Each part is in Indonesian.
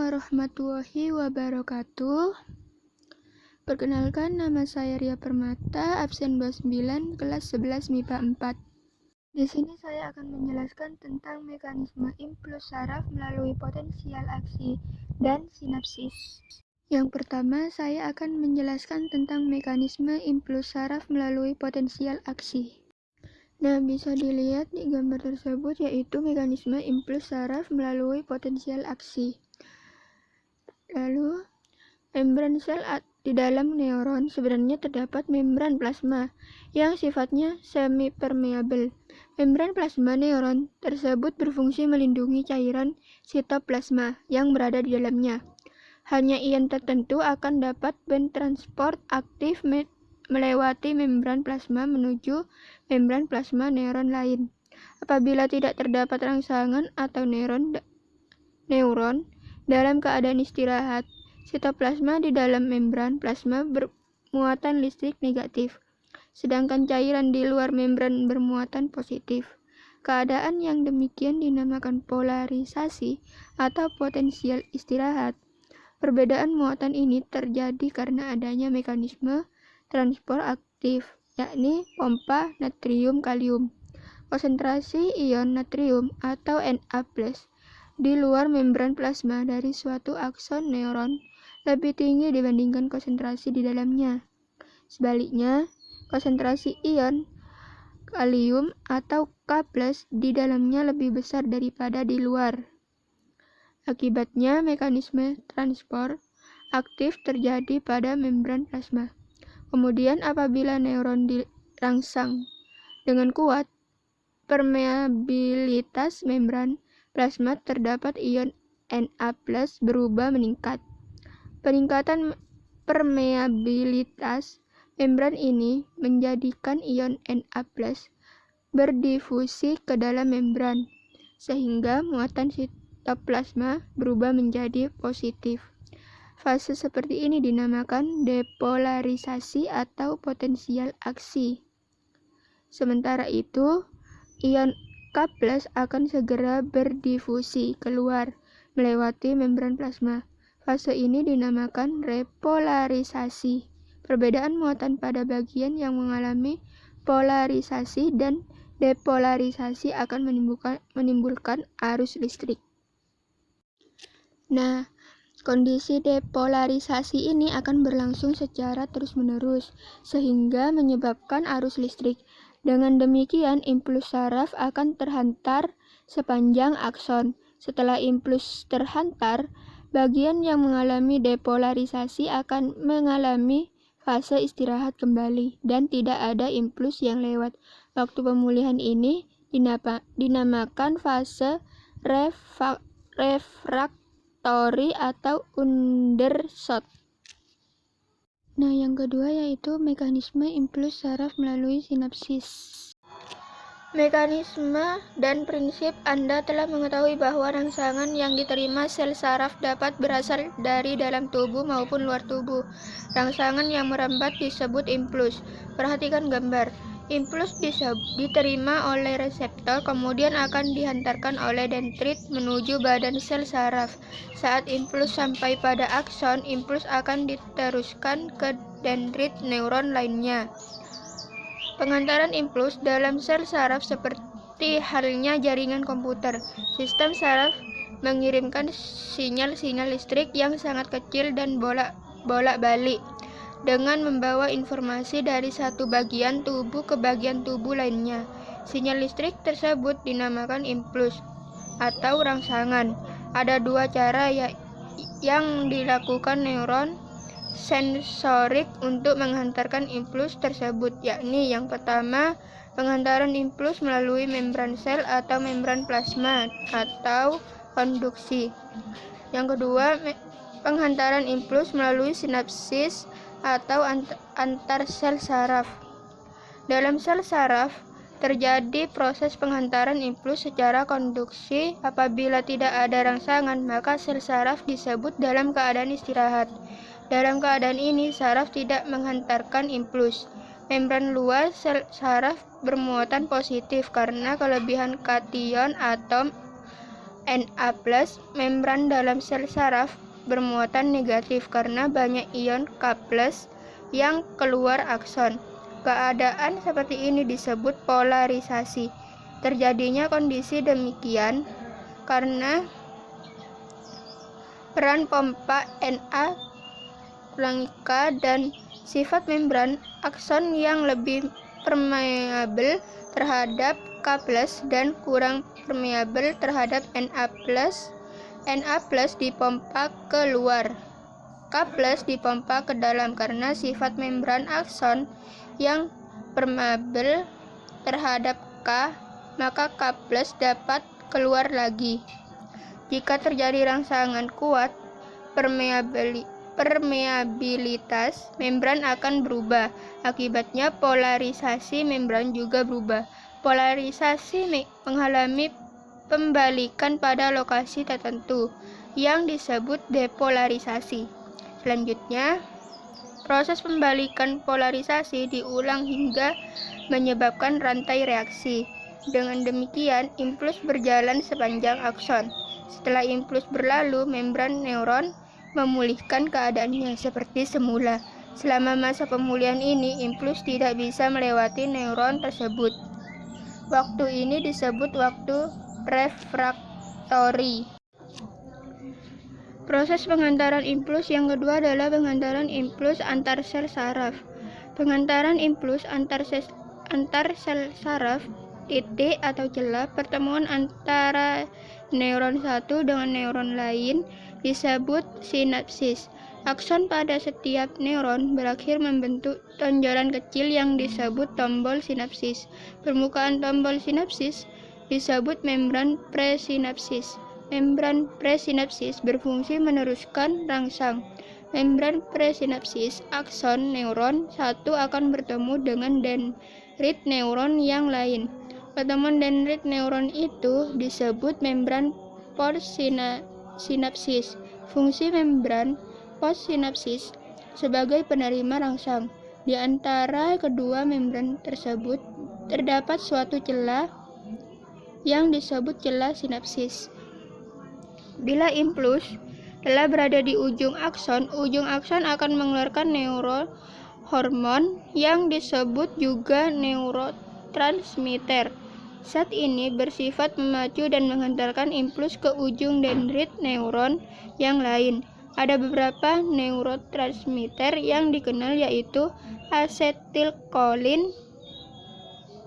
warahmatullahi wabarakatuh. Perkenalkan, nama saya Ria Permata, absen 29, kelas 11 MIPA 4. Di sini saya akan menjelaskan tentang mekanisme impuls saraf melalui potensial aksi dan sinapsis. Yang pertama, saya akan menjelaskan tentang mekanisme impuls saraf melalui potensial aksi. Nah, bisa dilihat di gambar tersebut, yaitu mekanisme impuls saraf melalui potensial aksi. Lalu, membran sel di dalam neuron sebenarnya terdapat membran plasma yang sifatnya semi-permeabel. Membran plasma neuron tersebut berfungsi melindungi cairan sitoplasma yang berada di dalamnya. Hanya ion tertentu akan dapat bertransport aktif melewati membran plasma menuju membran plasma neuron lain. Apabila tidak terdapat rangsangan atau neuron dalam keadaan istirahat, sitoplasma di dalam membran plasma bermuatan listrik negatif, sedangkan cairan di luar membran bermuatan positif. Keadaan yang demikian dinamakan polarisasi atau potensial istirahat. Perbedaan muatan ini terjadi karena adanya mekanisme transport aktif, yakni pompa natrium-kalium. Konsentrasi ion natrium atau Na+ di luar membran plasma dari suatu akson neuron lebih tinggi dibandingkan konsentrasi di dalamnya. Sebaliknya, konsentrasi ion kalium atau K+ di dalamnya lebih besar daripada di luar. Akibatnya, mekanisme transport aktif terjadi pada membran plasma. Kemudian, apabila neuron dirangsang dengan kuat, permeabilitas membran plasma terdapat ion Na+ berubah meningkat. Peningkatan permeabilitas membran ini menjadikan ion Na+ berdifusi ke dalam membran, sehingga muatan sitoplasma berubah menjadi positif. Fase seperti ini dinamakan depolarisasi atau potensial aksi. Sementara itu, ion K+ akan segera berdifusi keluar melewati membran plasma. Fase ini dinamakan repolarisasi. Perbedaan muatan pada bagian yang mengalami polarisasi dan depolarisasi akan menimbulkan arus listrik. Nah, kondisi depolarisasi ini akan berlangsung secara terus-menerus, sehingga menyebabkan arus listrik. Dengan demikian, impuls saraf akan terhantar sepanjang akson. Setelah impuls terhantar, bagian yang mengalami depolarisasi akan mengalami fase istirahat kembali, dan tidak ada impuls yang lewat. Waktu pemulihan ini dinamakan fase refraktori atau undershot. Nah, yang kedua yaitu mekanisme impuls saraf melalui sinapsis. Mekanisme dan prinsip Anda telah mengetahui bahwa rangsangan yang diterima sel saraf dapat berasal dari dalam tubuh maupun luar tubuh. Rangsangan yang merambat disebut impuls. Perhatikan gambar. Impuls diterima oleh reseptor, kemudian akan dihantarkan oleh dendrit menuju badan sel saraf. Saat impuls sampai pada akson, impuls akan diteruskan ke dendrit neuron lainnya. Pengantaran impuls dalam sel saraf seperti halnya jaringan komputer. Sistem saraf mengirimkan sinyal-sinyal listrik yang sangat kecil dan bolak-balik dengan membawa informasi dari satu bagian tubuh ke bagian tubuh lainnya. Sinyal listrik tersebut dinamakan impuls atau rangsangan. Ada dua cara yang dilakukan neuron sensorik untuk menghantarkan impuls tersebut, yakni yang pertama, penghantaran impuls melalui membran sel atau membran plasma atau konduksi. Yang kedua, penghantaran impuls melalui sinapsis atau antar sel saraf. Dalam sel saraf, terjadi proses penghantaran impuls secara konduksi. Apabila tidak ada rangsangan, maka sel saraf disebut dalam keadaan istirahat. Dalam keadaan ini, saraf tidak menghantarkan impuls. Membran luar sel saraf bermuatan positif karena kelebihan kation atom Na+, membran dalam sel saraf bermuatan negatif karena banyak ion K+ yang keluar akson. Keadaan seperti ini disebut polarisasi. Terjadinya kondisi demikian karena peran pompa Na K dan sifat membran akson yang lebih permeabel terhadap K+ dan kurang permeabel terhadap Na+. Na+ dipompa keluar, K+ dipompa ke dalam karena sifat membran akson yang permeabel terhadap K, maka K+ dapat keluar lagi. Jika terjadi rangsangan kuat, permeabilitas membran akan berubah. Akibatnya polarisasi membran juga berubah. Polarisasi mengalami pembalikan pada lokasi tertentu yang disebut depolarisasi. Selanjutnya, proses pembalikan polarisasi diulang hingga menyebabkan rantai reaksi. Dengan demikian, impuls berjalan sepanjang akson. Setelah impuls berlalu, membran neuron memulihkan keadaannya seperti semula. Selama masa pemulihan ini, impuls tidak bisa melewati neuron tersebut. Waktu ini disebut waktu refraktori. Proses pengantaran impuls yang kedua adalah pengantaran impuls antar sel saraf. Pengantaran impuls antar sel saraf, titik atau celah pertemuan antara neuron satu dengan neuron lain disebut sinapsis. Akson pada setiap neuron berakhir membentuk tonjolan kecil yang disebut tombol sinapsis. Permukaan tombol sinapsis disebut membran presinapsis. Membran presinapsis berfungsi meneruskan rangsang. Membran presinapsis akson neuron satu akan bertemu dengan dendrit neuron yang lain. Pertemuan dendrit neuron itu disebut membran postsinapsis. Fungsi membran postsinapsis sebagai penerima rangsang. Di antara kedua membran tersebut terdapat suatu celah yang disebut celah sinapsis. Bila impuls telah berada di ujung akson akan mengeluarkan neurohormon yang disebut juga neurotransmitter. Zat ini bersifat memacu dan menghantarkan impuls ke ujung dendrit neuron yang lain. Ada beberapa neurotransmitter yang dikenal yaitu asetilkolin,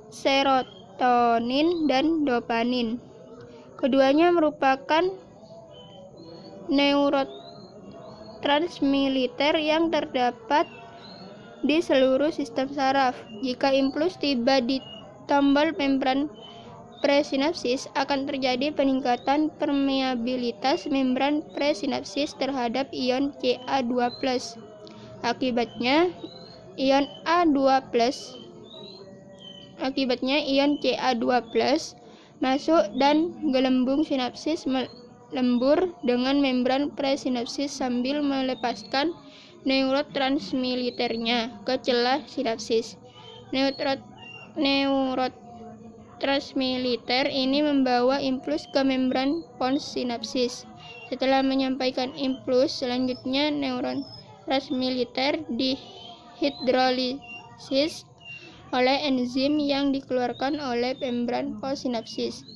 serotonin, dan dopamin. Keduanya merupakan neurotransmitter yang terdapat di seluruh sistem saraf. Jika impuls tiba di tombol membran presinapsis, akan terjadi peningkatan permeabilitas membran presinapsis terhadap ion Ca2+. Akibatnya ion Ca2+ masuk dan gelembung sinapsis lembur dengan membran presinapsis sambil melepaskan neurotransmitternya ke celah sinapsis. Neurotransmitter ini membawa impuls ke membran postsinapsis. Setelah menyampaikan impuls, selanjutnya neurotransmitter dihidrolisis oleh enzim yang dikeluarkan oleh membran postsinapsis.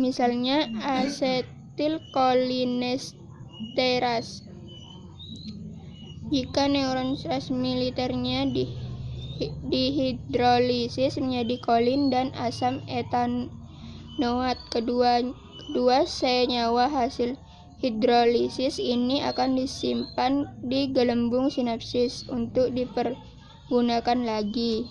Misalnya asetilkolinesterase. Jika neurotransmitternya dihidrolisis menjadi kolin dan asam etanoat, kedua senyawa hasil hidrolisis ini akan disimpan di gelembung sinapsis untuk dipergunakan lagi.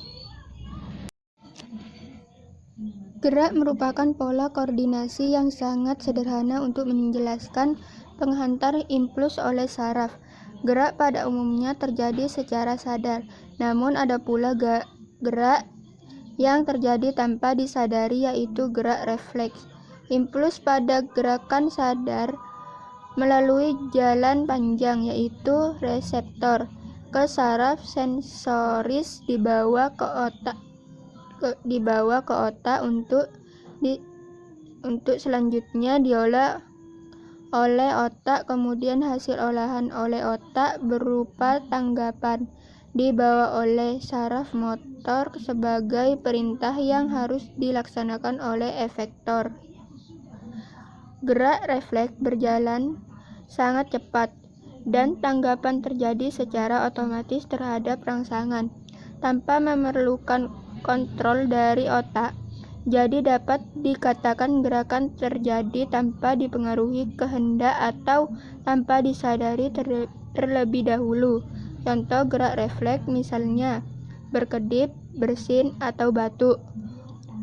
Gerak merupakan pola koordinasi yang sangat sederhana untuk menjelaskan penghantar impuls oleh saraf. Gerak pada umumnya terjadi secara sadar, namun ada pula gerak yang terjadi tanpa disadari, yaitu gerak refleks. Impuls pada gerakan sadar melalui jalan panjang, yaitu reseptor, ke saraf sensoris dibawa ke otak untuk untuk selanjutnya diolah oleh otak, kemudian hasil olahan oleh otak berupa tanggapan dibawa oleh saraf motor sebagai perintah yang harus dilaksanakan oleh efektor. Gerak refleks berjalan sangat cepat dan tanggapan terjadi secara otomatis terhadap rangsangan tanpa memerlukan kontrol dari otak. Jadi dapat dikatakan gerakan terjadi tanpa dipengaruhi kehendak atau tanpa disadari terlebih dahulu. Contoh gerak refleks misalnya berkedip, bersin, atau batuk.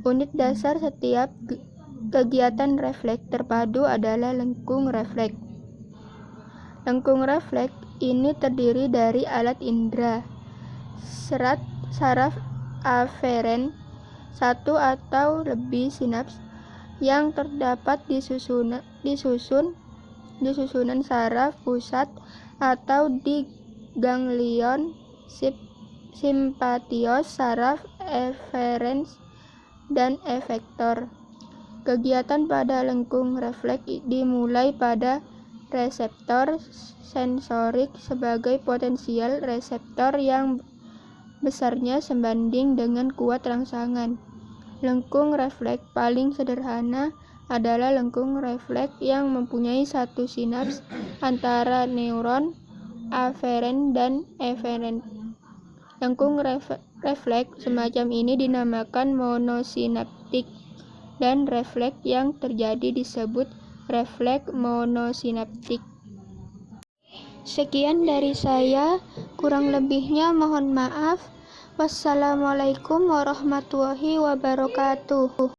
Unit dasar setiap kegiatan refleks terpadu adalah lengkung refleks. Lengkung refleks ini terdiri dari alat indera, saraf aferen, satu atau lebih sinaps yang terdapat di susunan saraf pusat atau di ganglion simpatios, saraf eferens, dan efektor. Kegiatan pada lengkung refleks dimulai pada reseptor sensorik sebagai potensial reseptor yang besarnya sebanding dengan kuat rangsangan. Lengkung refleks paling sederhana adalah lengkung refleks yang mempunyai satu sinaps antara neuron aferen dan eferen. Lengkung refleks semacam ini dinamakan monosinaptik dan refleks yang terjadi disebut refleks monosinaptik. Sekian dari saya, kurang lebihnya mohon maaf. Wassalamualaikum warahmatullahi wabarakatuh.